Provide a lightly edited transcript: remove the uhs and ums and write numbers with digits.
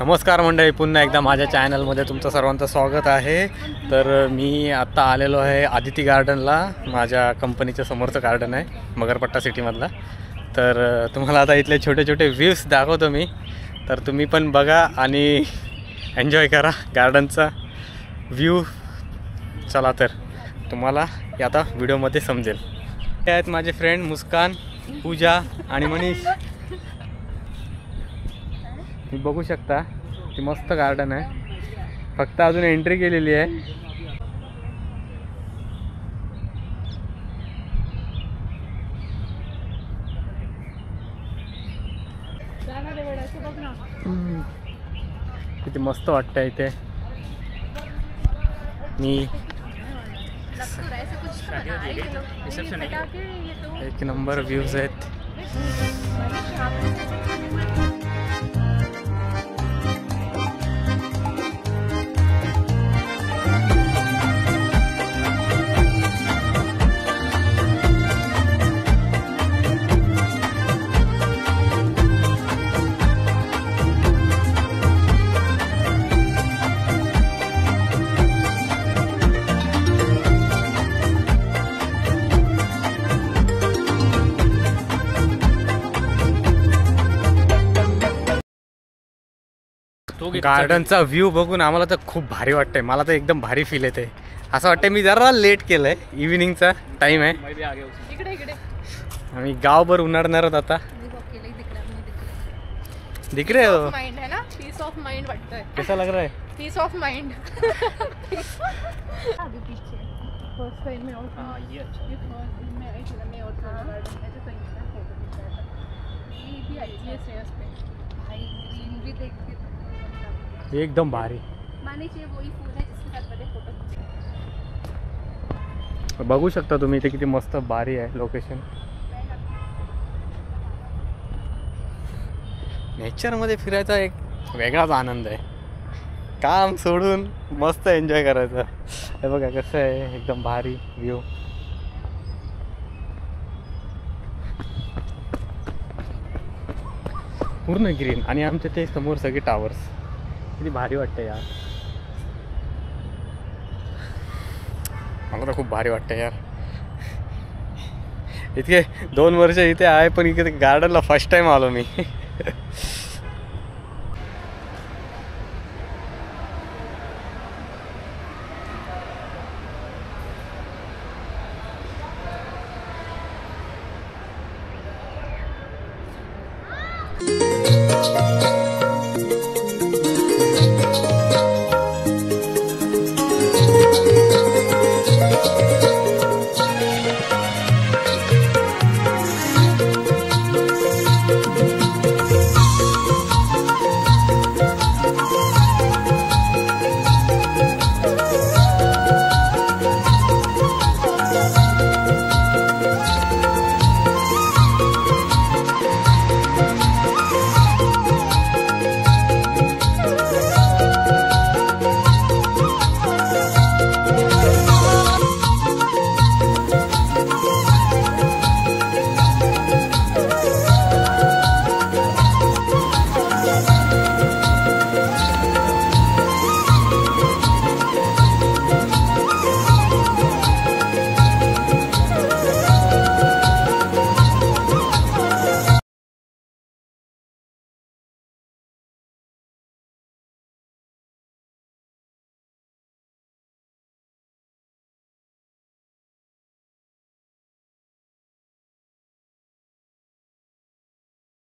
नमस्कार मंडळी, पुन्हा एकदा माझ्या चॅनलमध्ये तुमचं सर्वांचं स्वागत आहे। तर मी आत्ता आलेलो आहे आदिती गार्डनला। माझ्या कंपनीच्या समोरचं गार्डन आहे मगरपट्टा सिटीमधला। तर तुम्हाला आता इथले छोटे छोटे व्ह्यूज दाखवतो मी, तर तुम्ही पण बघा आणि एन्जॉय करा गार्डनचा व्ह्यू। चला तर तुम्हाला आता व्हिडिओमध्ये समजेल। हे आहेत माझे फ्रेंड मुस्कान, पूजा आणि मनीष। मी बघू शकता की मस्त गार्डन आहे, फक्त अजून एंट्री केलेली आहे। किती मस्त वाटतं इथे। मी एक नंबर व्ह्यूज आहेत। गार्डनचा व्ह्यू बघून आम्हाला तर खूप भारी वाटतंय। मला तर एकदम भारी फील येते। असं वाटतंय मी जरा लेट केलंय, इव्हिनिंगचा टाइम आहे। आम्ही गावभर उन्हाळणार आहोत आता। दिख रहे हो? माइंड है ना, पीस ऑफ माइंड वाटतंय। कैसा लग रहा है? Peace of mind. अभी पीछे फर्स्ट टाइम में और ये अच्छा मैं आई थी ना, मैं और गार्डन ऐसे सही है फोटो खींचा था। ये भी आई है स्टेयर्स पे भाई, ग्रीन भी देख के एकदम भारी। माने चाहिए वही फूल है जिसके साथ मैंने फोटो खींचा। बघू शकता तुम्ही इथे किती मस्त भारी आहे लोकेशन। नेचरमध्ये फिरायचा एक वेगळाच आनंद आहे। काम सोडून मस्त एन्जॉय करायचं। हे बघा कसं आहे, एकदम भारी व्ह्यू। पूर्ण ग्रीन आणि आमच्या ते समोर सगळे टावर्स। किती भारी वाटतं यार, मला तर खूप भारी वाटतं यार। इतके 2 वर्ष इथे आहे, पण इथे गार्डनला फर्स्ट टाइम आलो मी।